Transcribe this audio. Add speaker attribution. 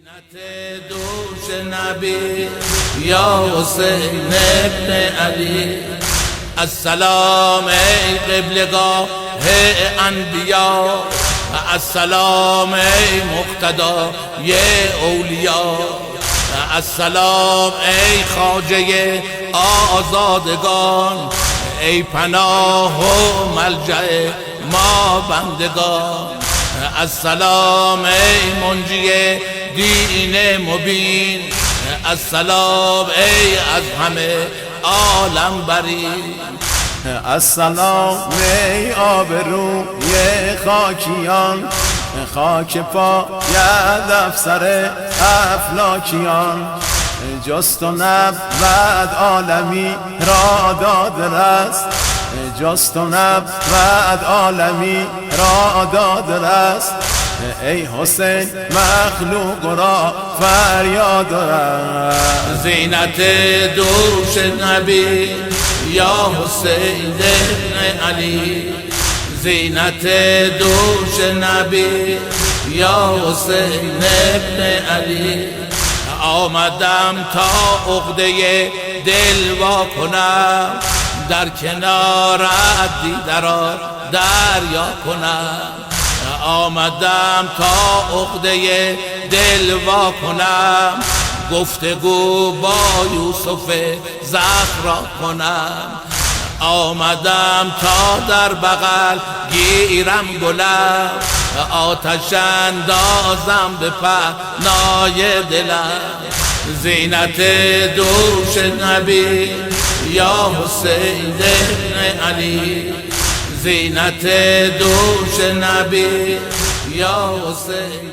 Speaker 1: زینت دوش نبی یا حسین ابن علی، السلام ای قبلگاه انبیا، السلام ای مقتدای اولیا، السلام ای خواجه آزادگان، ای پناه و ملجأ ما بندگان، السلام ای منجی دین مبین، السلام ای از همه عالم بری،
Speaker 2: السلام ای آبروی خاکیان، خاک پاید افسر افلاکیان، جست و نبود عالمی را داده است، جست و نبود عالمی را داده است، ای حسین مخلوق را فریاد است.
Speaker 1: زینت دوش نبی یا حسین ابن علی، زینت دوش نبی یا حسین ابن علی، آمدم تا عقده دل وا کنم، در کنارت دیده را دریا کنم، آمدم تا عقده دل وا کنم، گفتگو با یوسف زهرا کنم، آمدم تا در بغل گیرم گلم، آتش اندازم به پهنای دلم، زینت دوش نبی یا حسین ابن علی، زینت دوش نبی یا حسین